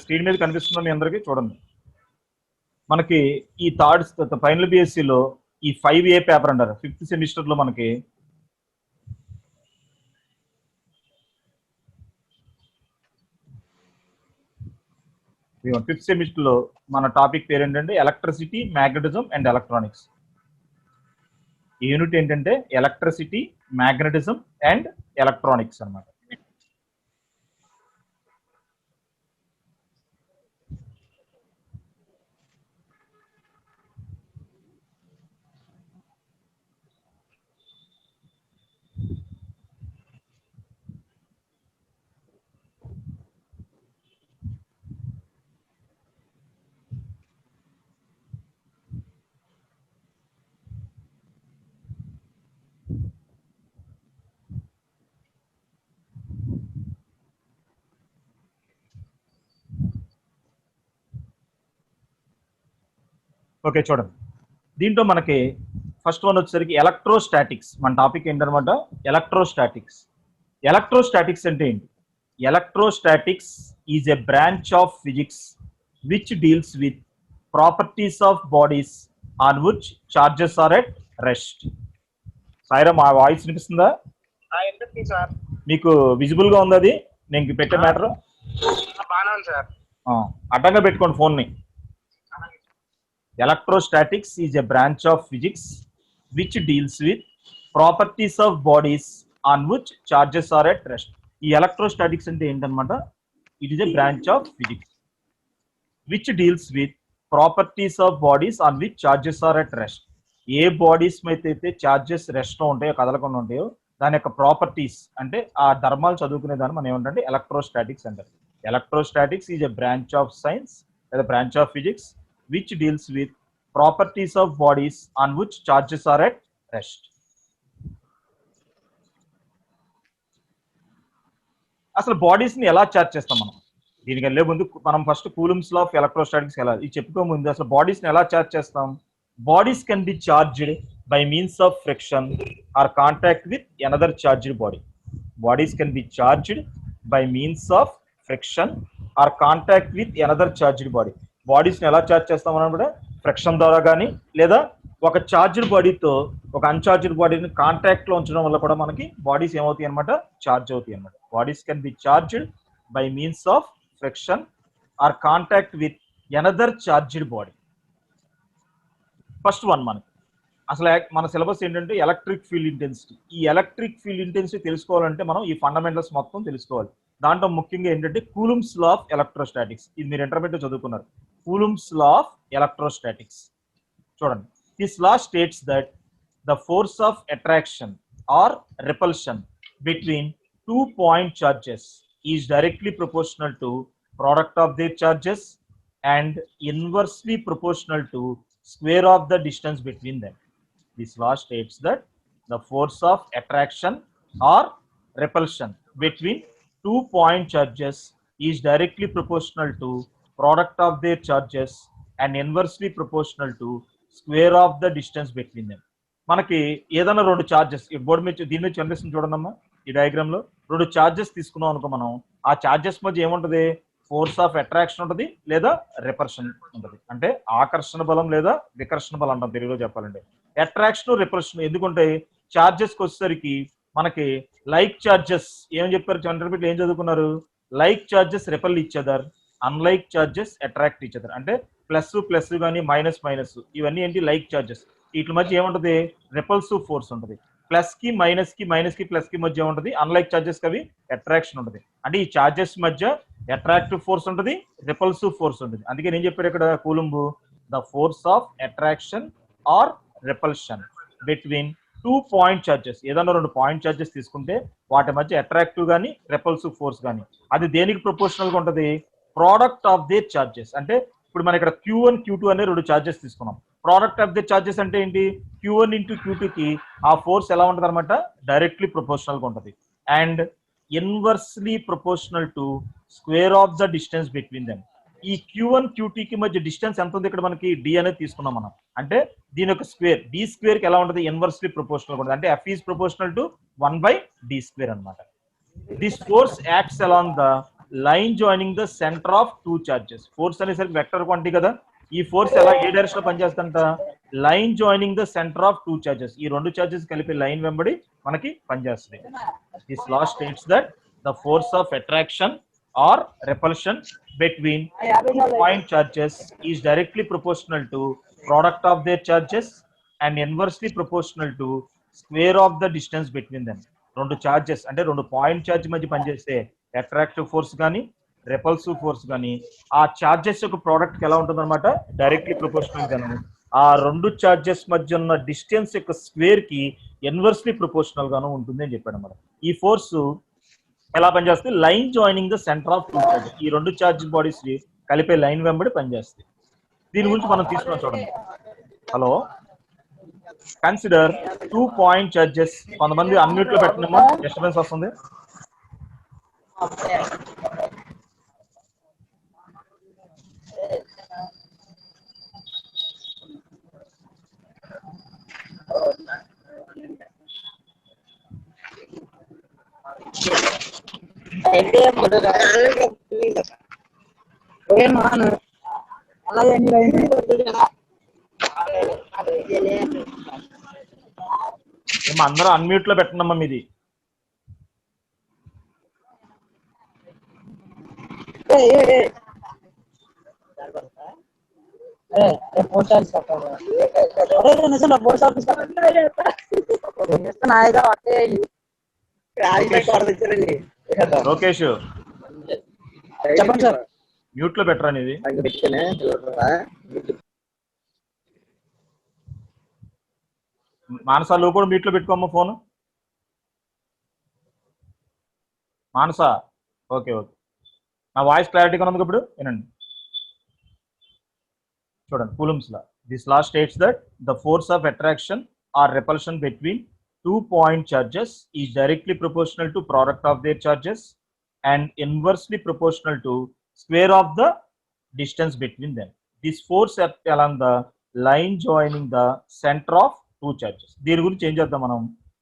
Screen మీద కనిపిస్తుందో మీ అందరికీ చూడండి. మనకి ఈ థర్డ్ ఫైనల్ బిఎస్సిలో ఈ 5A పేపర్ అంటారు 5th సెమిస్టర్ లో మనకి ఫిఫ్త్ సెమిస్టర్ లో మన టాపిక్ పేరు ఏంటంటే electricity, magnetism and electronics. Unit ఏంటంటే ఎలక్ట్రిసిటీ, మ్యాగ్నెటిజం అండ్ ఎలక్ట్రానిక్స్ అన్నమాట. ఓకే చూడండి, దీంట్లో మనకి ఫస్ట్ వన్ వచ్చేసరికి ఎలక్ట్రోస్టాటిక్స్. మన టాపిక్ ఏంటనమాట ఎలక్ట్రోస్టాటిక్స్. ఎలక్ట్రోస్టాటిక్స్ అంటే ఏంటి? Electrostatics is a branch of physics which deals with properties of bodies on which charges are at rest. Saira, మా వాయిస్ వినిపిస్తుందా? మీకు విజిబుల్ గా ఉంది? అది నేను పెట్టే మ్యాటర్ అడ్డంగా పెట్టుకోండి ఫోన్ ని. Electrostatics is a branch of physics which deals with properties of bodies on which charges are at rest. ఈ electrostatics అంటే ఏంటన్నమాట? It is a branch of physics which deals with properties of bodies on which charges are at rest. A bodies అయితే charges rest లో ఉంటాయో, కదలకుండా ఉంటాయో, దాని యొక్క properties అంటే ఆ ధర్మాలు చదువుకునే దాన్ని మనం ఏమంటే ఎలక్ట్రోస్టాటిక్స్ అంటారు. Electrostatics is a branch of science లేదా branch of physics which deals with properties of bodies on which charges are at rest. అసలు బాడీస్ ని ఎలా చార్జ్ చేస్తాం మనం? దీనికి వెళ్ళే ముందు మనం first coulombs law of electrostatics వెళ్ళాలి. ఇది చెప్పుకో ముందు అసలు బాడీస్ ని ఎలా చార్జ్ చేస్తాం? Bodies can be charged by means of friction or contact with another charged body. Bodies can be charged by means of friction or contact with another charged body. Bodies ని ఎలా charge చేస్తాం అన్నప్పుడు friction ద్వారా కానీ, లేదా ఒక charged బాడీతో ఒక అన్చార్జ్డ్ బాడీని కాంటాక్ట్ లో ఉంచడం వల్ల కూడా మనకి బాడీస్ ఏమవుతాయి అనమాట? చార్జ్ అవుతాయి అనమాట. Bodies can be charged by means of friction or contact with another charged body. First one మనకి అసలు మన సిలబస్ ఏంటంటే ఎలక్ట్రిక్ ఫీల్డ్ ఇంటెన్సిటీ. ఈ ఎలక్ట్రిక్ ఫీల్డ్ ఇంటెన్సిటీ తెలుసుకోవాలంటే మనం ఈ ఫండమెంటల్స్ మొత్తం తెలుసుకోవాలి. దాంట్లో ముఖ్యంగా ఏంటంటే కూలుమ్స్ లా ఆఫ్ ఎలక్ట్రోస్టాటిక్స్. ఇది మీరు ఇంటర్మీడియట్ చదువుకున్నారు. కూలుమ్స్ లా ఆఫ్ ఎలక్ట్రోస్టాటిక్స్ చూడండి. This law states that the force of attraction are repulsion between 2 point charges is directly proportional to product of their charges and inversely proportional to square of the distance between them. This law states that the force of attraction or repulsion between 2 point charges is directly proportional to product of their charges and inversely proportional to square of the distance between them. మనకి ఏదైనా రెండు charges ఈ board మీద దీని మీద కనిపిస్తుంది చూడండమ్మా. ఈ డయాగ్రామ్ లో రెండు చార్జెస్ తీసుకున్నాం అనుకో, మనం ఆ చార్జెస్ మధ్య ఏముంటది? ఫోర్స్ ఆఫ్ అట్రాక్షన్ ఉంటుంది లేదా రిపల్షన్ ఉంటుంది. అంటే ఆకర్షణ బలం లేదా వికర్షణ బలం అంటాం తెలుగులో చెప్పాలంటే. Attraction, repulsion ఎందుకుంటాయి? చార్జెస్ కి వచ్చేసరికి మనకి లైక్ చార్జెస్ ఏమని చెప్పారు? ఇంటర్మీడియట్ ఏం చదువుకున్నారు? Like charges ripple each other, unlike charges attract each other. అంటే ప్లస్ ప్లస్ కానీ మైనస్ మైనస్ ఇవన్నీ ఏంటి? Like charges. వీటి మధ్య ఏముంటది? రిపల్సివ్ ఫోర్స్ ఉంటుంది. ప్లస్ కి మైనస్ కి, మైనస్ కి ప్లస్ కి మధ్య ఉంటుంది అన్లైక్ చార్జెస్ కవి అట్రాక్షన్ ఉంటుంది. అంటే ఈ చార్జెస్ మధ్య అట్రాక్టివ్ ఫోర్స్ ఉంటుంది, రిపల్సివ్ ఫోర్స్ ఉంటుంది. అందుకే నేను చెప్పాడు ఇక్కడ కూలుంబు, the force of attraction are repulsion between 2 point charges. ఏదైనా రెండు పాయింట్ చార్జెస్ తీసుకుంటే వాటి మధ్య అట్రాక్టివ్ కానీ రిపల్సివ్ ఫోర్స్ కానీ అది దేనికి ప్రపోర్షనల్ గా ఉంటుంది? Product of their charges. అంటే ఇప్పుడు మనం ఇక్కడ Q1, Q2 అనే రెండు చార్జెస్ తీసుకున్నాం. ప్రోడక్ట్ ఆఫ్ ది చార్జెస్ అంటే ఏంటి? Q1 ఇంటూ Q2 కి ఆ ఫోర్స్ ఎలా ఉంటుంది అనమాట? డైరెక్ట్లీ ప్రపోర్షనల్ గా ఉంటుంది. And inversely proportional to square of the distance between them. ఈ Q1, Q2 కి మధ్య డిస్టెన్స్ ఎంత ఉంది? ఇక్కడ మనకి D అనేది తీసుకున్నాం మనం. అంటే దీని యొక్క స్క్వేర్ D స్క్వేర్ కి ఎలా ఉంటుంది? ఇన్వర్స్లీ ప్రపోర్షనల్ గా ఉంటుంది. అంటే F is proportional to 1/D square అనమాట. This force acts along the line joining the centre of two charges. Force అనేసరికి వెక్టర్ క్వాంటిటీ కదా, ఈ ఫోర్స్ ఎలా ఏ డైరెక్షన్ లో పనిచేస్తుంట, line joining the centre of two charges, ఈ రెండు చార్జెస్ కలిపి లైన్ వెంబడి మనకి పనిచేస్తుంది. This law states that the force of attraction or repulsion between two point charges is directly proportional to product of their charges and inversely proportional to square of the distance between them. రెండు charges అంటే రెండు point charge మధ్య పనిచేస్తే attractive force కానీ రెపల్సివ్ force కానీ ఆ charges యొక్క product ఎలా ఉంటుంది అనమాట, డైరెక్ట్లీ ప్రపోర్షనల్ గాను ఆ రెండు చార్జెస్ మధ్య ఉన్న డిస్టెన్స్ యొక్క స్క్వేర్ కి ఇన్వర్స్లీ ప్రపోర్షనల్ గాను ఉంటుంది అని చెప్పాడు అనమాట. ఈ ఫోర్స్ ఎలా పనిచేస్తుంది, line joining the centre of two charges, ఈ రెండు చార్జ్ బాడీస్ కలిపే లైన్ వెంబడి పనిచేస్తుంది. దీని గురించి మనం తీసుకున్నాం చూడండి. Hello, consider 2 point charges. కొంతమంది అన్మ్యూట్ లో పెట్టినమా, డిస్టర్బెన్స్ వస్తుంది. అందరూ అన్మ్యూట్ లో పెట్టినమ్మా మీది. లోకేష్ చెప్పండి సార్, మ్యూట్ లో పెట్టరా ఇది. మానసా నువ్వు కూడా మ్యూట్ లో పెట్టుకోమ్మా ఫోన్. మానసా ఓకే ఓకే, నా వాయిస్ క్లారిటీగా ఉంది ఇప్పుడు వినండి. చూడండి Coulomb's law. This law states that the force of attraction or repulsion between 2 point charges is directly proportional to product of their charges and inversely proportional to square of the distance between them. This force acts along the line joining the center of two charges. దీని గురించి ఏం చేద్దాం మనం,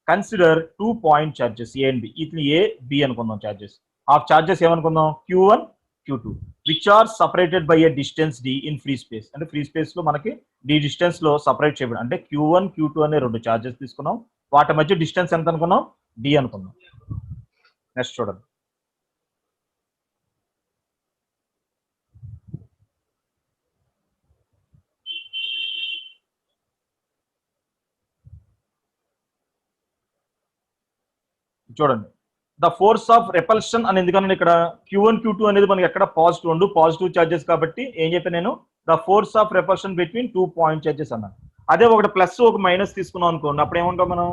consider 2 point charges A and B. ఇట్లా A B అనుకుందాం charges. ఆ charges ఏమనుకుందాం, Q1 Q2 which are separated by a distance d in free space. అంటే free space లో మనకి d డిస్టెన్స్ లో సపరేట్ చేయబడి, అంటే Q1 Q2 అనే రెండు చార్జెస్ తీసుకున్నాం, వాటి మధ్య డిస్టెన్స్ ఎంత అనుకున్నాం, డి అనుకున్నాం. నెక్స్ట్ చూడండి, చూడండి ద ఫోర్స్ ఆఫ్ రెపల్షన్ అని ఎందుకన్నా ఇక్కడ Q1 Q2 అనేది మనకి ఎక్కడ పాజిటివ్ ఉండు, పాజిటివ్ చార్జెస్ కాబట్టి ఏం చెప్పాను నేను, the force of repulsion between 2 point charges అన్నాను. అదే ఒకటి ప్లస్ ఒక మైనస్ తీసుకున్నాం అనుకోండి, అప్పుడు ఏమంటాం మనం,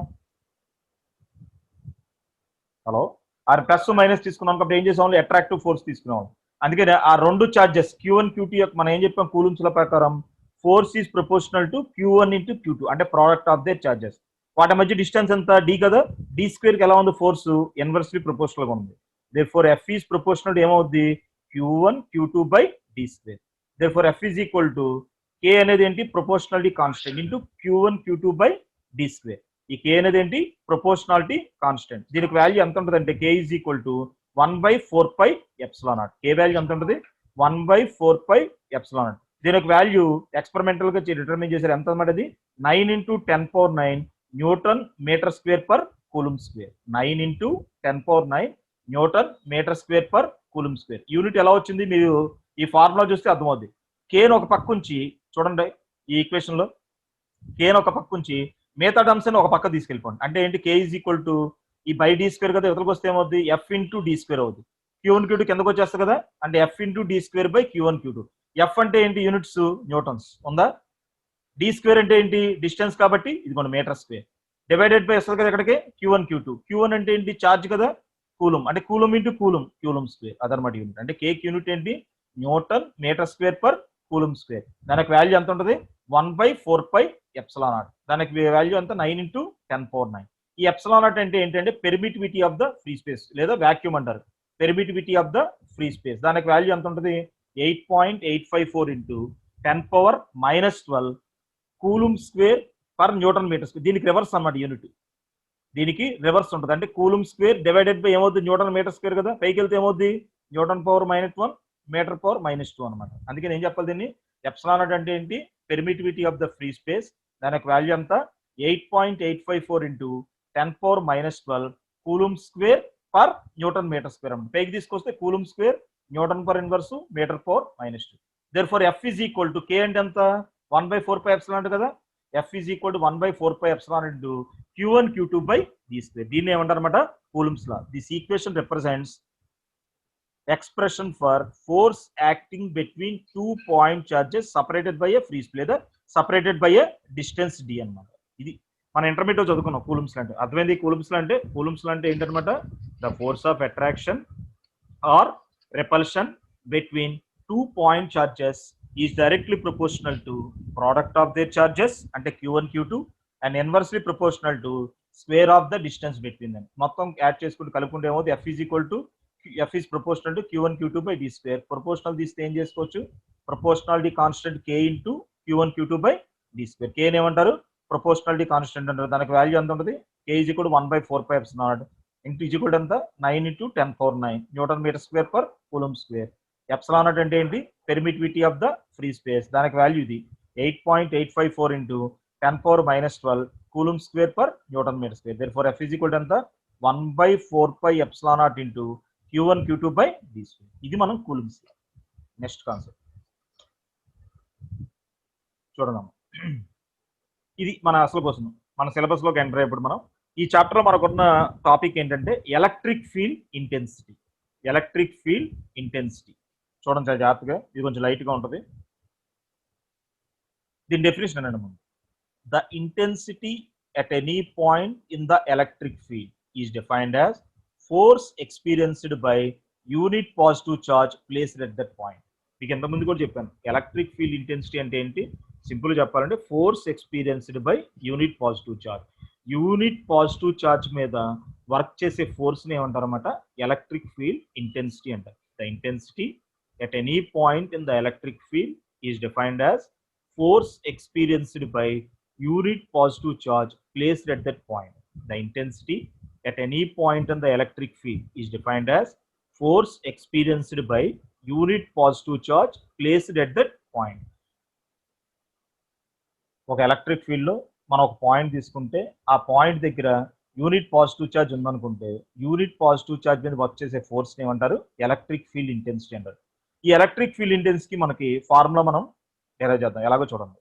హలో, ఆ ప్లస్ మైనస్ తీసుకున్నాం కాబట్టి ఏం చేసాం, అట్రాక్టివ్ ఫోర్స్ తీసుకున్నాం. అందుకే ఆ రెండు చార్జెస్ Q1 Q2 యొక్క మనం ఏం చెప్పాం కూలంబ్స్ ల ప్రకారం, force is proportional to Q1 into Q2, అంటే ప్రోడక్ట్ ఆఫ్ దేర్ చార్జెస్. వాటి మధ్య డిస్టెన్స్ ఎంత, డి కదా, డి స్క్వేర్ కి ఎలా ఉంది ఫోర్స్, ఇన్వర్స్లీ ప్రపోర్షనల్ గా ఉంది. దేర్ఫోర్ F ఈజ్ ప్రపోర్షనల్ ఏమవుద్ది, Q1 Q2 by d square. Therefore F is equal to K అనేది ఏంటి, proportionality constant into Q1 Q2 by d square. ఈ K అనేది ఏంటి, ప్రపోర్షనాలిటీ కాన్స్టెంట్. దీనికి వాల్యూ ఎంత ఉంటుంది అంటే K is equal to 1/4πε0. K value ఎంత ఉంటుంది, 1/4πε0. దీనికి వాల్యూ ఎక్స్పెరిమెంటల్ గా డిటర్మిన్ చేశారు, ఎంత అన్నమాట, అది 9 × 10⁹ newton metre square per coulomb square. 9 × 10⁹ newton metre square per coulomb square. Unit ఎలా వచ్చింది మీరు ఈ ఫార్ములా చూస్తే అర్థమవుద్ది. కేను ఒక పక్క ఉంచి చూడండి, ఈ ఈక్వేషన్ లో కేను ఒక పక్క ఉంచి మిగతా టర్మ్స్ అని ఒక పక్క తీసుకెళ్ళిపోండి. అంటే ఏంటి, K ఈజ్ ఈక్వల్ టు ఈ బై డి స్క్వేర్ కదా, ఇవతలకు వస్తే ఏమవుద్ది, F × d స్క్వేర్ అవుద్ది. Q1 Q2 కిందకు వచ్చేస్తుంది కదా, అంటే F × d square by Q1 Q2. F అంటే ఏంటి, యూనిట్స్ న్యూటన్స్ ఉందా, డి స్క్వేర్ అంటే ఏంటి డిస్టెన్స్ కాబట్టి ఇదిగోండి మీటర్ స్క్వేర్, డివైడెడ్ బై వస్తుంది కదా ఇక్కడికి Q1 Q2. Q1 అంటే ఏంటి, చార్జ్ కదా, కూలం అంటే coulomb into coulomb, coulomb square అదనమాట యూనిట్. అంటే K యూనిట్ ఏంటి, newton metre square per coulomb square. దానికి వాల్యూ ఎంత ఉంటుంది, 1/4πε0. దానికి వాల్యూ ఎంత, 9 × 10⁹. ఈ ε0 అంటే ఏంటంటే permittivity of the free space లేదా వాక్యూమ్ అంటారు, permittivity of the free space. దానికి వాల్యూ ఎంత ఉంటుంది, 8.854 × 10⁻⁻12 coulomb square per newton metre square. దీనికి రివర్స్ అన్నమాట యూనిట్, దీనికి రివర్స్ ఉంటుంది. అంటే కూలం స్క్వేర్ డివైడెడ్ బై ఏమవుతుంది, న్యూటన్ మీటర్ స్క్వేర్ కదా, పైకి వెళ్తే ఏమవుద్ది న్యూటన్ పవర్ -1 మీటర్ పవర్ -2 అనమాట. అందుకే నేను చెప్పాలి దీన్ని ఎప్సిలాన్ నాట్ అంటే ఏంటి, permittivity of the free space. దానికి వాల్యూ ఎంత 8.854 into 10⁻⁻12 coulomb square per newton metre square అన్నమాట. పైకి తీసుకొస్తే coulomb square newton per inverse metre power -2. Therefore F is equal to K అంటే ఎంత 1/4π ఎప్సిలాన్ కదా. F is equal to 1/4π epsilon into Q1 Q2 by d square. దీన్ని ఏమంటారు అనమాట Coulomb's law. This equation represents expression for force acting between 2 point charges separated by a free space లేదా separated by a distance d అన్నమాట. ఇది మన intermediate చదువుకున్నాం coulombs అంటే. అర్థమైంది కూలుమ్స్ అంటే ఏంటన్నమాట, the force of attraction or repulsion between 2 point charges is directly proportional to product of their charges అంటే Q1 Q2 and inversely proportional to square of the distance between them. మొత్తం add చేసుకుంటూ కలుపుకుంటే ఏమవుతుంది, F is equal to F is proportional to Q1 Q2 by d square. Proportional తీస్తే ఏం చేసుకోవచ్చు, proportionality constant K into Q1 Q2 by d square. K ని ఏమంటారు, proportionality constant అంటారు. దానికి వాల్యూ ఎంత ఉంటుంది, K is equal to 1/4π epsilon into is equal ఎంత 9 into 10⁻⁹ newton metre square per coulomb square. Epsilon naught అంటే ఏంటి, permittivity of the free space. దానికి వాల్యూ ఇది 8.854 into 10⁻⁻12 coulomb square per newton metre square. Therefore F is equal to ఎంత 1/4π epsilon naught into Q1 Q2 by d square. ఇది మనం coulombs. Next concept చూడండి. ఇది మన అసలు క్వశ్చన్, మన సిలబస్ లోకి ఎంటర్ అయ్యేప్పుడు మనం ఈ చాప్టర్ లో మనకున్న టాపిక్ ఏంటంటే electric field intensity. Electric field intensity చూడండి చాలా జాగ్రత్తగా, ఇది కొంచెం లైట్ గా ఉంటుంది. దీని డెఫినేషన్ అనండి ముందు. The intensity at any point in the electric field is defined as force experienced by unit positive charge placed at that point. మీకు ఎంతమంది కూడా చెప్పాను ఎలక్ట్రిక్ ఫీల్డ్ ఇంటెన్సిటీ అంటే ఏంటి, సింపుల్ చెప్పాలంటే force experienced by unit positive charge. Unit positive charge మీద work చేసే force ని ఏమంటారు అనమాట ఎలక్ట్రిక్ ఫీల్డ్ ఇంటెన్సిటీ అంటారు. The intensity at any point in the electric field is defined as force experienced by unit positive charge placed at that point. The intensity at any point in the electric field is defined as force experienced by unit positive charge placed at that point. ఒక electric field లో మనం ఒక point తీసుకుంటే ఆ point దగ్గర unit positive charge ఉందనుకుంటే unit positive charge మీద work చేసే ఫోర్స్ ని ఏమంటారు ఎలక్ట్రిక్ ఫీల్డ్ ఇంటెన్సిటీ అంటారు. ఈ ఎలక్ట్రిక్ ఫీల్డ్ ఇంటెన్సిటీ మనకి ఫార్ములా మనం డెరైవ్ చేద్దాం. ఎలాగో చూడండి.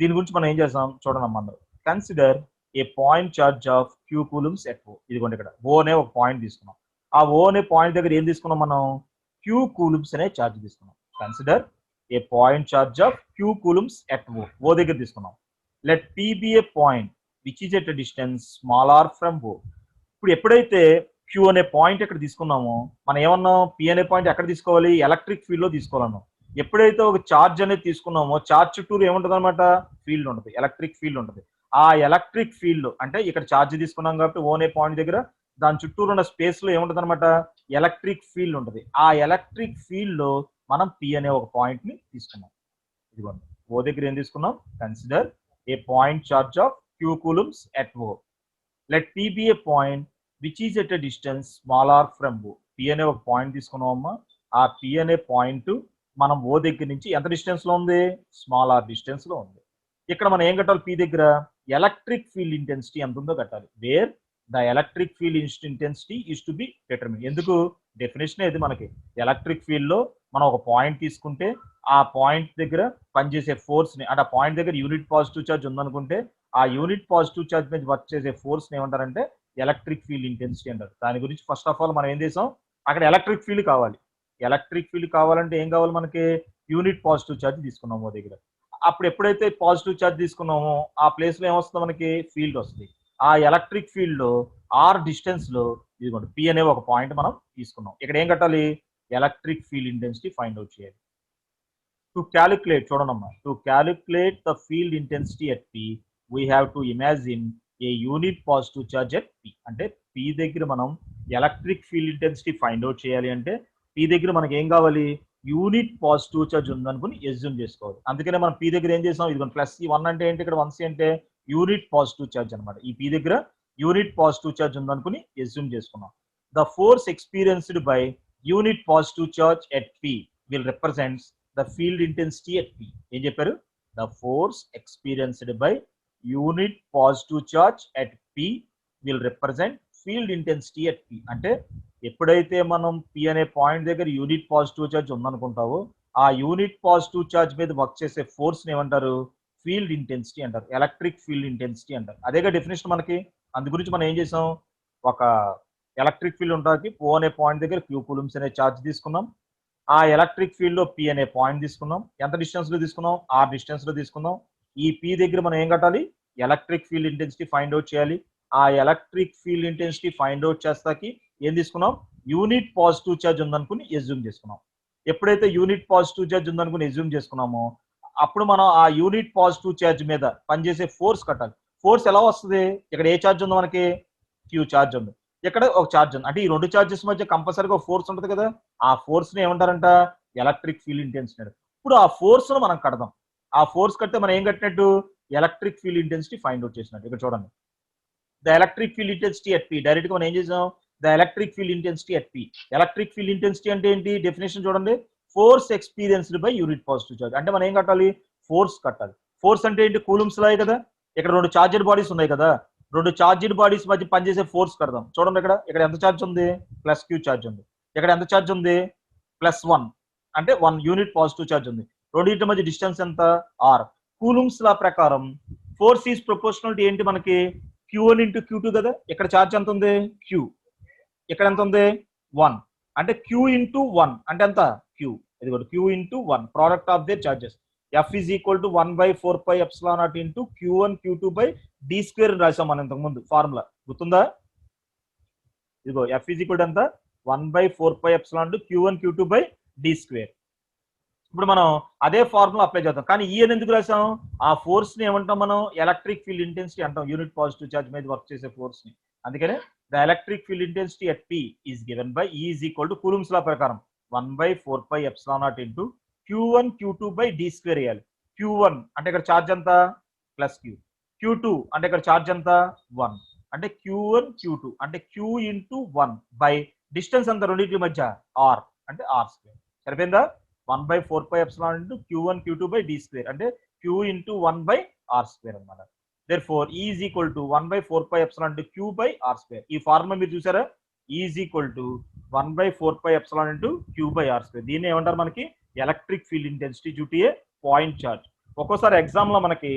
దీని గురించి మనం ఏం చేస్తాం చూడండి అమ్మ. Consider a point charge of Q coulombs at O. ఇదిగోండి ఇక్కడ O అనే ఒక పాయింట్ తీసుకున్నాం. ఆ O అనే పాయింట్ దగ్గర ఏం తీసుకున్నాం మనం, Q కూలుమ్స్ అనే చార్జ్ తీసుకున్నాం. Consider a point charge of Q coulombs at O దగ్గర తీసుకున్నాం. Let P be a point which is at distance small r from O. ఇప్పుడు ఎప్పుడైతే Q అనే పాయింట్ ఎక్కడ తీసుకున్నామో మనం ఏమన్నాం, P అనే పాయింట్ ఎక్కడ తీసుకోవాలి, ఎలక్ట్రిక్ ఫీల్డ్ లో తీసుకోవాలన్నాం. ఎప్పుడైతే ఒక చార్జ్ అనేది తీసుకున్నామో చార్జ్ చుట్టూరు ఏముంటుంది అనమాట ఫీల్డ్ ఉంటుంది, ఎలక్ట్రిక్ ఫీల్డ్ ఉంటుంది. ఆ ఎలక్ట్రిక్ ఫీల్డ్ అంటే ఇక్కడ చార్జ్ తీసుకున్నాం కాబట్టి ఓనే పాయింట్ దగ్గర దాని చుట్టూరు ఉన్న స్పేస్ లో ఏముంటుంది అనమాట ఎలక్ట్రిక్ ఫీల్డ్ ఉంటుంది. ఆ ఎలక్ట్రిక్ ఫీల్డ్ లో మనం P అనే ఒక పాయింట్ ని తీసుకున్నాం. ఇదిగోండి O దగ్గర ఏం తీసుకున్నాం, consider a point charge of Q coulombs at O. Let P be a point which is at a distance small r from O. P అనే ఒక పాయింట్ తీసుకున్నాం అమ్మా. ఆ P అనే పాయింట్ మనం O దగ్గర నుంచి ఎంత డిస్టెన్స్ లో ఉంది, స్మాల్ r డిస్టెన్స్ లో ఉంది. ఇక్కడ మనం ఏం కట్టాలి, P దగ్గర ఎలక్ట్రిక్ ఫీల్డ్ ఇంటెన్సిటీ ఎంత ఉందో కట్టాలి. Wear the electric field intensity is to be determine. ఎందుకు డెఫినేషన్ ఇది మనకి ఎలక్ట్రిక్ ఫీల్డ్ లో మనం ఒక పాయింట్ తీసుకుంటే ఆ పాయింట్ దగ్గర పనిచేసే ఫోర్స్ ని అంటే ఆ పాయింట్ దగ్గర యూనిట్ పాజిటివ్ చార్జ్ ఉందనుకుంటే ఆ యూనిట్ పాజిటివ్ చార్జ్ మీద వర్క్ చేసే ఫోర్స్ ని ఏమంటారంటే ఎలక్ట్రిక్ ఫీల్డ్ ఇంటెన్సిటీ అంటారు. దాని గురించి ఫస్ట్ ఆఫ్ ఆల్ మనం ఏం చేసాం, అక్కడ ఎలక్ట్రిక్ ఫీల్డ్ కావాలి. ఎలక్ట్రిక్ ఫీల్డ్ కావాలంటే ఏం కావాలి మనకి, యూనిట్ పాజిటివ్ చార్జ్ తీసుకున్నాము ఓ దగ్గర. అప్పుడు ఎప్పుడైతే పాజిటివ్ చార్జ్ తీసుకున్నామో ఆ ప్లేస్ లో ఏమొస్తుంది మనకి ఫీల్డ్ వస్తుంది. ఆ ఎలక్ట్రిక్ ఫీల్డ్ లో ఆర్ డిస్టెన్స్ లో ఇదిగోండి P అనే ఒక పాయింట్ మనం తీసుకున్నాం. ఇక్కడ ఏం కట్టాలి, electric field intensity find out చేయాలి. టు క్యాలిక్యులేట్ చూడనమ్మా, to calculate the field intensity at P we have to imagine a unit positive charge at P. అంటే P దగ్గర మనం electric field intensity find out చేయాలి అంటే P దగ్గర మనకి ఏం కావాలి, యూనిట్ పాజిటివ్ చార్జ్ ఉందనుకుని ఎస్యూమ్ చేసుకోవాలి. అందుకనే మనం P దగ్గర ఏం చేసాం, ఇది +1 అంటే ఏంటి, ఇక్కడ 1C అంటే యూనిట్ పాజిటివ్ చార్జ్ అనమాట. ఈ P దగ్గర యూనిట్ పాజిటివ్ చార్జ్ ఉందనుకుని ఎస్యూమ్ చేసుకున్నాం. The force experienced by unit positive charge at P will represents the field intensity at P. ఏం చెప్పారు? The force experienced by unit positive charge at P will represent field intensity at P. అంటే ఎప్పుడైతే మనం P అనే point దగ్గర unit positive charge ఉందనుకుంటావో ఆ unit positive charge మీద work చేసే ఫోర్స్ ఏమంటారు? ఫీల్డ్ ఇంటెన్సిటీ అంటారు, ఎలక్ట్రిక్ ఫీల్డ్ ఇంటెన్సిటీ అంటారు. అదేగా డెఫినేషన్ మనకి. అందు గురించి మనం ఏం చేసాం, ఒక ఎలక్ట్రిక్ ఫీల్డ్ ఉంటుంది, ఓ అనే పాయింట్ దగ్గర క్యూ కూలమ్స్ అనే ఛార్జ్ తీసుకున్నాం. ఆ ఎలక్ట్రిక్ ఫీల్డ్ లో పి అనే పాయింట్ తీసుకున్నాం. ఎంత డిస్టెన్స్ లో తీసుకున్నాం? ఆర్ డిస్టెన్స్ లో తీసుకున్నాం. ఈ పి దగ్గర మనం ఏం కట్టాలి? Electric field intensity find out చేయాలి. ఆ electric field intensity find out చేస్తాకి ఏం తీసుకున్నాం? యూనిట్ పాజిటివ్ ఛార్జ్ ఉందనుకుని ఎజ్యూమ్ చేసుకున్నాం. ఎప్పుడైతే యూనిట్ పాజిటివ్ ఛార్జ్ ఉందనుకుని ఎజ్యూమ్ చేసుకున్నామో అప్పుడు మనం ఆ యూనిట్ పాజిటివ్ ఛార్జ్ మీద పనిచేసే ఫోర్స్ కట్టాలి. ఫోర్స్ ఎలా వస్తుంది? ఇక్కడ ఏ ఛార్జ్ ఉంది మనకి? క్యూ ఛార్జ్ ఉంది. ఇక్కడ ఒక ఛార్జ్ ఉంది. అంటే ఈ రెండు ఛార్జెస్ మధ్య కంపల్సరీగా ఒక ఫోర్స్ ఉంటుంది కదా. ఆ ఫోర్స్ ని ఏమంటారంట? Electric field intensity. ఇప్పుడు ఆ ఫోర్స్ ను మనం కడదాం. ఆ ఫోర్స్ కడితే మనం ఏం కట్టినట్టు? Electric field intensity find out చేసినట్టు. ఇక్కడ చూడండి, the electric field intensity at P. Direct గా మనం ఏం చేసాం? The electric field intensity at P. Electric field intensity అంటే ఏంటి? డెఫినేషన్ చూడండి, force experienced by unit positive charge. అంటే మనం ఏం కట్టాలి? ఫోర్స్ కట్టాలి. ఫోర్స్ అంటే ఏంటి? కూలమ్స్ లాయే కదా. ఇక్కడ రెండు చార్జెడ్ బాడీస్ ఉన్నాయి కదా, రెండు చార్జెడ్ బాడీస్ మధ్య పనిచేసే ఫోర్స్ కడదాం. చూడండి, ఇక్కడ ఎంత చార్జ్ ఉంది? ప్లస్ క్యూ చార్జ్ ఉంది. ఇక్కడ ఎంత చార్జ్ ఉంది? +1, అంటే 1 యూనిట్ పాజిటివ్ చార్జ్ ఉంది. రెండింటి మధ్య డిస్టెన్స్ ఎంత? ఆర్. కూలమ్స్ లా ప్రకారం ఫోర్స్ ఈజ్ ప్రపోర్షనల్ టు ఏంటి మనకి? Q1 ఇంటూ Q2 కదా. ఇక్కడ చార్జ్ ఎంత ఉంది? Q. ఇక్కడ ఎంత ఉంది? 1. అంటే Q ఇంటూ 1 అంటే ఎంత? Q. ఇది కూడా Q into 1 product of their charges. F is equal to 1/4πε0 into Q1 Q2 by D square రాసాం మనం ఇంతకు ముందు ఫార్ములా, గుర్తుందా? ఇదిగో F ఈజ్ ఈక్వల్ టు ఎంత? 1/4πε into Q1 Q2 by D square. ఇప్పుడు మనం అదే ఫార్ములా అప్లై చేద్దాం. కానీ ఈ అని ఎందుకు రాసాం? ఆ ఫోర్స్ ని ఏమంటాం మనం? ఎలక్ట్రిక్ ఫీల్డ్ ఇంటెన్సిటీ అంటాం, యూనిట్ పాజిటివ్ చార్జ్ మీద వర్క్ చేసే ఫోర్స్ ని. అందుకనే the electric field intensity at P is given by E is equal to Coulomb's law ప్రకారం 1/4πε0 into Q1 Q2 by D square వేయాలి. Q1 అంటే ఇక్కడ చార్జ్ ఎంత? Plus Q. Q2 అంటే ఇక్కడ చార్జ్ ఎంత? 1. అంటే Q1 Q2 అంటే Q ఇంటూ 1 బై డిస్టెన్స్ ఎంత రెండింటి మధ్య? R. అంటే R స్క్వేర్. సరిపోయిందా? 1/4πε into Q1 Q2 by D square అంటే Q into 1 by R square అనమాట. Therefore E is equal to 1/4πε into Q by R square. ఈ ఫార్ములా మీరు చూసారా? E is equal to 1/4πε into Q by R square. దీన్ని ఏమంటారు మనకి? Electric field intensity due to a point charge. ఒక్కోసారి exam లో మనకి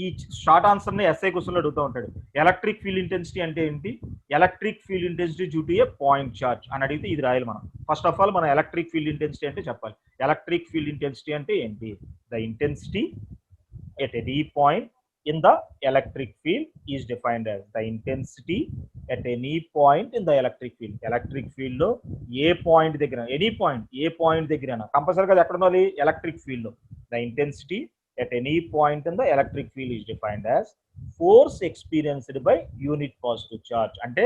ఈ షార్ట్ ఆన్సర్ ని ఎస్ఐ క్వశ్చన్ లో అడుగుతూ ఉంటాడు. ఎలక్ట్రిక్ ఫీల్డ్ ఇంటెన్సిటీ అంటే ఏంటి? Electric field intensity due to a point charge అని అడిగితే ఇది రాయాలి మనం. ఫస్ట్ ఆఫ్ ఆల్ మనం ఎలక్ట్రిక్ ఫీల్డ్ ఇంటెన్సిటీ అంటే చెప్పాలి. ఎలక్ట్రిక్ ఫీల్డ్ ఇంటెన్సిటీ అంటే ఏంటి? The intensity at any point in the electric field is defined as the intensity at any point in the electric field. Electric field లో ఏ point దగ్గర, any point, ఏ point దగ్గర కంపల్సరీగా ఎక్కడ ఉండాలి? ఎలక్ట్రిక్ ఫీల్డ్ లో. the intensity at any point in the electric field is defined as force experienced by unit positive charge. అంటే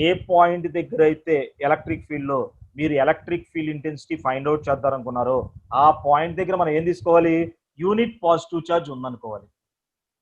ఏ point దగ్గర అయితే ఎలక్ట్రిక్ ఫీల్డ్ లో మీరు electric field intensity find out చేద్దారనుకున్నారో ఆ పాయింట్ దగ్గర మనం ఏం తీసుకోవాలి? యూనిట్ పాజిటివ్ చార్జ్ ఉందనుకోవాలి.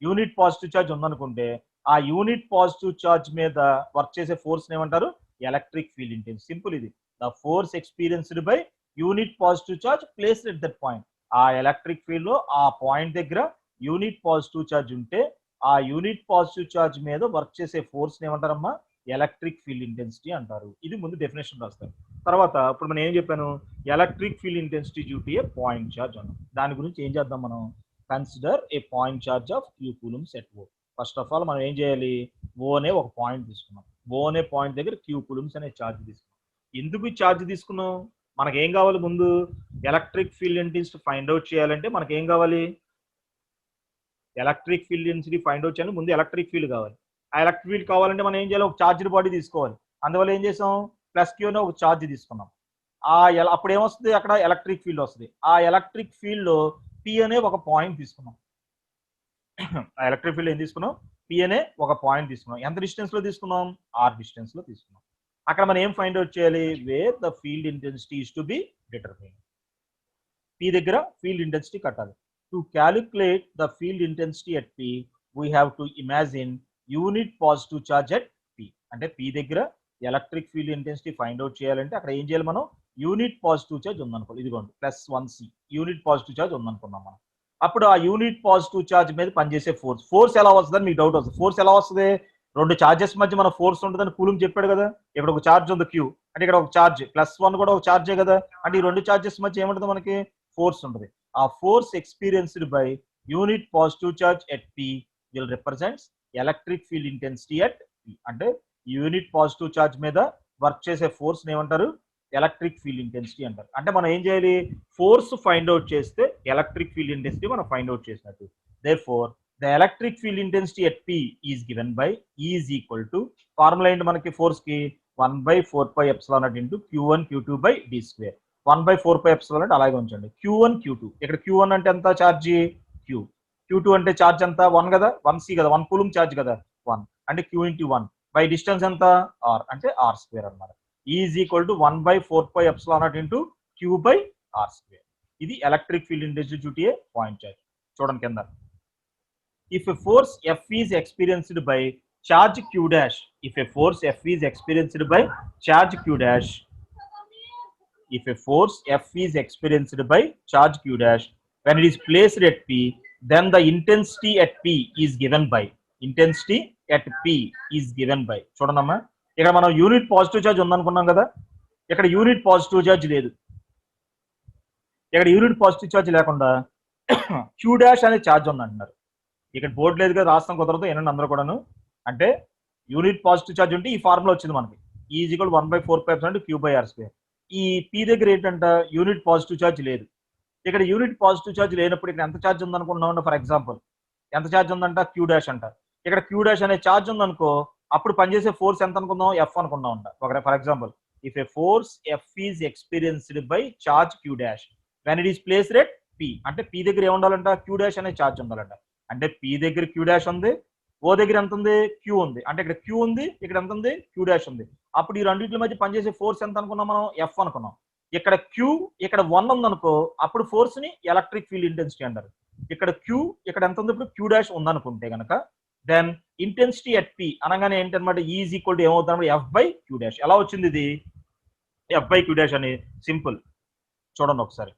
యూనిట్ పాజిటివ్ చార్జ్ ఉందనుకుంటే ఆ యూనిట్ పాజిటివ్ చార్జ్ మీద వర్క్ చేసే ఫోర్స్ ఏమంటారు? Electric field intensity. సింపుల్ ఇది. The force experienced by unit positive charge placed at that point. ఆ ఎలక్ట్రిక్ ఫీల్డ్ లో ఆ పాయింట్ దగ్గర యూనిట్ పాజిటివ్ చార్జ్ ఉంటే ఆ యూనిట్ పాజిటివ్ చార్జ్ మీద వర్క్ చేసే ఫోర్స్ ఏమంటారమ్మా? ఎలక్ట్రిక్ ఫీల్డ్ ఇంటెన్సిటీ అంటారు. ఇది ముందు డెఫినేషన్ రాస్తారు. తర్వాత ఇప్పుడు మనం ఏం చెప్పాను? Electric field intensity due to a point charge అన్నాం. దాని గురించి ఏం చేద్దాం మనం? Consider a point charge of Q coulombs at O. First of all మనం ఏం చేయాలి? O అనే ఒక పాయింట్ తీసుకున్నాం. O అనే పాయింట్ దగ్గర Q కూలమ్స్ అనే ఛార్జ్ తీసుకున్నాం. ఎందుకు ఈ ఛార్జ్ తీసుకున్నాం? మనకి ఏం కావాలి? ముందు electric field intensity find out చేయాలంటే మనకి ఏం కావాలి? Electric field intensity find out చేయాలంటే ముందు ఎలక్ట్రిక్ ఫీల్డ్ కావాలి. ఆ ఎలక్ట్రిక్ ఫీల్డ్ కావాలంటే మనం ఏం చేయాలి? ఒక ఛార్జ్డ్ బాడీ తీసుకోవాలి. అందువల్ల ఏం చేసాం? ప్లస్ Q అనే ఒక ఛార్జ్ తీసుకున్నాం. అప్పుడు ఏమొస్తుంది? అక్కడ ఎలక్ట్రిక్ ఫీల్డ్ వస్తుంది. ఆ ఎలక్ట్రిక్ ఫీల్డ్ లో P అనే ఒక పాయింట్ తీసుకున్నాం. ఆ ఎలక్ట్రిక్ ఫీల్డ్ ఏం తీసుకున్నాం? P అనే ఒక పాయింట్ తీసుకున్నాం. ఎంత డిస్టెన్స్ లో తీసుకున్నాం? R డిస్టెన్స్ లో తీసుకున్నాం. అక్కడ మనం ఏం ఫైండ్ అవుట్ చేయాలి? Wear the field intensity is to be determined. P దగ్గర ఫీల్డ్ ఇంటెన్సిటీ కట్టాలి. To calculate the field intensity at P we have to imagine unit positive charge at P. అంటే P దగ్గర electric field intensity find out చేయాలంటే అక్కడ ఏం చేయాలి? మనం unit positive charge ఉందనుకో, ఇదిగోండి +1c యూనిట్ పాజిటివ్ చార్జ్ ఉందనుకున్నాం మనం. అప్పుడు ఆ యూనిట్ పాజిటివ్ చార్జ్ మీద పనిచేసే ఫోర్స్ ఎలా వస్తుందని మీకు డౌట్ వస్తుంది. ఫోర్స్ ఎలా వస్తుంది? రెండు చార్జెస్ మధ్య మన ఫోర్స్ ఉంటుందని కూలింగ్ చెప్పాడు కదా. ఇక్కడ ఒక చార్జ్ ఉంది క్యూ, అంటే ఇక్కడ ఒక చార్జ్ +1 కూడా ఒక చార్జే కదా. అంటే ఈ రెండు చార్జెస్ మధ్య ఏముంటుంది మనకి? ఫోర్స్ ఉంటుంది. ఆ force experienced by unit positive charge at P will represents electric field intensity at P. అంటే యూనిట్ పాజిటివ్ చార్జ్ మీద వర్క్ చేసే ఫోర్స్ ఏమంటారు? ఎలక్ట్రిక్ ఫీల్డ్ ఇంటెన్సిటీ అంటారు. అంటే మనం ఏం చేయాలి? ఫోర్స్ ఫైండ్ అవుట్ చేస్తే ఎలక్ట్రిక్ ఫీల్డ్ ఇంటెన్సిటీ మనం ఫైండ్ అవుట్ చేసినట్టు. Therefore the electric field intensity at P is given by E is equal to formula ఏంటి మనకి ఫోర్స్ కి? 1/4πε0 into Q1 Q2 by d square. 1/4πε అంటే అలాగే ఉంచండి. Q1 Q2 ఇక్కడ Q1 అంటే ఎంత ఛార్జీ? Q. Q2 అంటే ఛార్జ్ ఎంత? 1 కదా, 1c కదా, 1 కూలుంబ్ ఛార్జ్ కదా, 1 అంటే Q ఇంటూ 1 బై డిస్టెన్స్ ఎంత? R అంటే R స్క్వేర్ అన్నమాట. E is equal to 1/4πε0 into Q by R square. ఇది electric field intensity due to a point charge. చూడండి కింద. If a force F is experienced by charge Q dash, if a force F is experienced by charge Q dash, if a force F is experienced by charge Q dash when it is placed at P, then the intensity at P is given by, intensity at P is given by. చూడండమ్మా, ఇక్కడ మనం unit positive charge ఉందనుకున్నాం కదా, ఇక్కడ unit positive charge లేదు. ఇక్కడ unit positive charge లేకుండా Q dash అనే charge ఉందంటున్నారు. ఇక్కడ బోర్డు లేదు కదా, రాస్తాం కుదరదు, ఏనండి అందరూ కూడాను. అంటే యూనిట్ పాజిటివ్ చార్జ్ ఉంటే ఈ ఫార్ములా వచ్చింది మనకి, E is equal 1/4πε Q by R square. ఈ P దగ్గర ఏంటంట? యూనిట్ పాజిటివ్ చార్జ్ లేదు. ఇక్కడ యూనిట్ పాజిటివ్ చార్జ్ లేనప్పుడు ఇక్కడ ఎంత చార్జ్ ఉందనుకున్నాం? ఫర్ ఎగ్జాంపుల్ ఎంత చార్జ్ ఉందంట? Q డాష్ అంట. ఇక్కడ Q డాష్ అనే చార్జ్ ఉందనుకో, అప్పుడు పనిచేసే ఫోర్స్ ఎంత అనుకుందాం? F అనుకుందాం అంట. For example, if A force F is experienced by charge Q dash when it is placed at P, అంటే P దగ్గర ఏముండాలంట? Q డాష్ అనే చార్జ్ ఉండాలంట. అంటే P దగ్గర Q డాష్ ఉంది, O దగ్గర ఎంత ఉంది? Q ఉంది. అంటే ఇక్కడ Q ఉంది, ఇక్కడ ఎంత ఉంది? Q డాష్ ఉంది. అప్పుడు ఈ రెండింటి మధ్య పనిచేసే ఫోర్స్ ఎంత అనుకున్నాం మనం? F అనుకున్నాం. ఇక్కడ Q, ఇక్కడ 1 ఉంది అనుకో, అప్పుడు ఫోర్స్ ని ఎలక్ట్రిక్ ఫీల్డ్ ఇంటెన్సిటీ అంటారు. ఇక్కడ Q, ఇక్కడ ఎంత ఉంది? ఇప్పుడు Q డాష్ ఉందనుకుంటే కనుక దెన్ ఇంటెన్సిటీ అట్ P అనగానే ఏంటన్నమాట? E ఈజ్ ఈక్వల్ టు ఏమవుతుంది? F by Q dash. ఎలా వచ్చింది ఇది F బై Q డాష్ అని? సింపుల్, చూడండి ఒకసారి.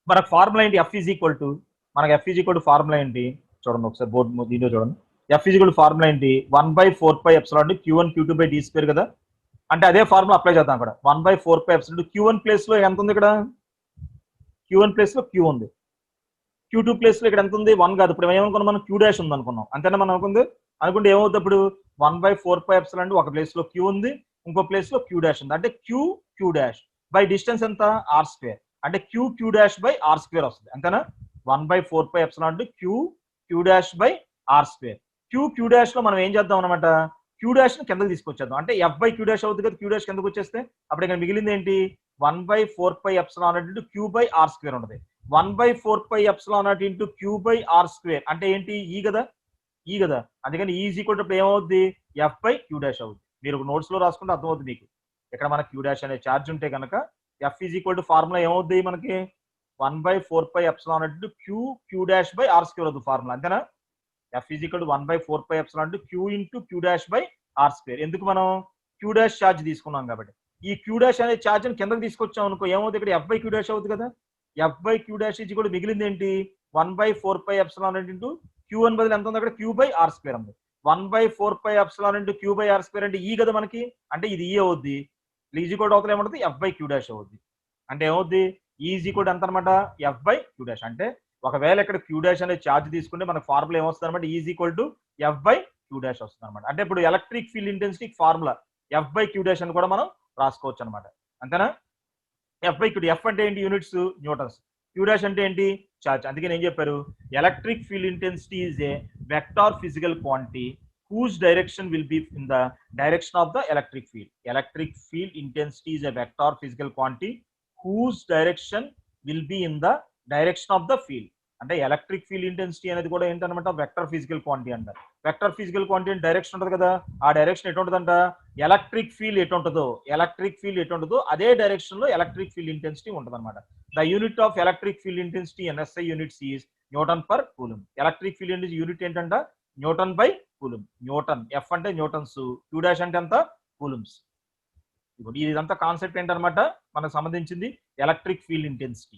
మనకు ఫార్ములా ఏంటి? F ఈజ్ ఈక్వల్ టు, మనకు F is equal to formula ఏంటి? చూడండి ఒకసారి బోర్డు దీంట్లో చూడండి. F is equal to formula ఏంటి? 1/4πε Q1 Q2 by d square కదా. అంటే అదే ఫార్ములా అప్లై చేద్దాం అక్కడ. 1/4πε Q1 ప్లేస్ లో ఎంత ఉంది? ఇక్కడ Q1 ప్లేస్ లో Q ఉంది, Q2 ప్లేస్ లో ఇక్కడ ఎంత ఉంది? 1 కాదు. ఇప్పుడు ఏమనుకున్నాం మనం? Q డాష్ ఉంది అనుకున్నాం, అంతేనా మనం అనుకుంటే ఏమవుతుంది అప్పుడు? 1/4πε అంటే ఒక ప్లేస్ లో Q ఉంది, ఇంకో ప్లేస్ లో Q డాష్ ఉంది. అంటే Q డాష్ బై డిస్టెన్స్ ఎంత? R square. అంటే Q dash by R square వస్తుంది, అంతేనా? 1/4πε అంటే Q dash by R square. Q dash లో మనం ఏం చేద్దాం అనమాట? Q డాష్ ని కిందకి తీసుకొచ్చేద్దాం. అంటే F బై Q డాష్ అవుతుంది కదా, Q డాష్ కిందకి వచ్చేస్తే అప్పుడు ఇక్కడ మిగిలింది ఏంటి? 1/4πε into Q by R square ఉంటుంది. 1/4πε into Q by R square అంటే ఏంటి? E కదా, E కదా. అందుకని E ఈజ్ ఈక్వల్ టు ఏమవుద్ది? F బై Q డాష్ అవుతుంది. మీరు నోట్స్ లో రాసుకుంటే అర్థమవుతుంది మీకు. ఇక్కడ మన Q డాష్ అనే ఛార్జ్ ఉంటే కనుక F is equal to formula ఏమవుద్ది మనకి? 1/4πε into Q dash by R square అవుతుంది ఫార్ములా, అంతేనా? F is equal to 1/4πε into Q into Q dash by R square. ఎందుకు మనం Q డాష్ ఛార్జ్ తీసుకున్నాం కాబట్టి. ఈ Q డాష్ అనే ఛార్జ్ ని కిందకి తీసుకొచ్చాం అనుకో, ఏమవుతుంది? ఇక్కడ F బై Q డాష్ అవుతుంది కదా. F by Q dash is equal to మిగిలింది ఏంటి? 1/4πε ఇంటూ Q1 బదులు ఎంత ఉంది? అక్కడ Q బై R స్క్వేర్ ఉంది. 1/4πε into Q by R square అంటే E కదా మనకి, అంటే ఇది E అవుద్ది. ఈజ్ ఈక్వల్ టు అవతల ఏమంటుంది? F బై Q డాష్ అవుద్ది. అంటే ఏమవుద్ది? E ఈజ్ ఈక్వల్ టు ఎంత అనమాట? F by Q dash. అంటే ఒకవేళ ఇక్కడ Q డాష్ అనే ఛార్జ్ తీసుకుంటే మనకు ఫార్ములా ఏమొస్తుంది అనమాట? E is equal to F by Q dash వస్తుంది అనమాట. అంటే ఇప్పుడు electric field intensity formula F by Q dash అని కూడా మనం రాసుకోవచ్చు అనమాట, అంతేనా? F by Q. F అంటే ఏంటి? Units Newton's. Q డాష్ అంటే ఏంటి? చార్జ్. అందుకని ఏం చెప్పారు? Electric field intensity is a vector physical quantity whose direction will be in the direction of the electric field. Electric field intensity is a vector physical quantity whose direction will be in the direction of the field. అంటే electric field intensity అనేది కూడా ఏంటన్నమాట? Vector physical quantity అంటారు. Vector physical quantity direction ఉంటుంది కదా, ఆ direction ఎటు ఉంటుందంట? Electric field ఎటు ఉంటుందో అదే డైరెక్షన్ లో ఎలక్ట్రిక్ ఫీల్డ్ ఇంటెన్సిటీ ఉంటుంది అనమాట. The unit of electric field intensity NSI units is newton per coulomb. Electric field intensity unit ఏంటంట? Newton by coulomb. Newton. F అంటే న్యూటన్స్, Q డాష్ అంటే ఎంత? కూలుమ్స్. ఇప్పుడు ఇదంతా కాన్సెప్ట్ ఏంటనమాట మనకు సంబంధించింది ఎలక్ట్రిక్ ఫీల్డ్ ఇంటెన్సిటీ.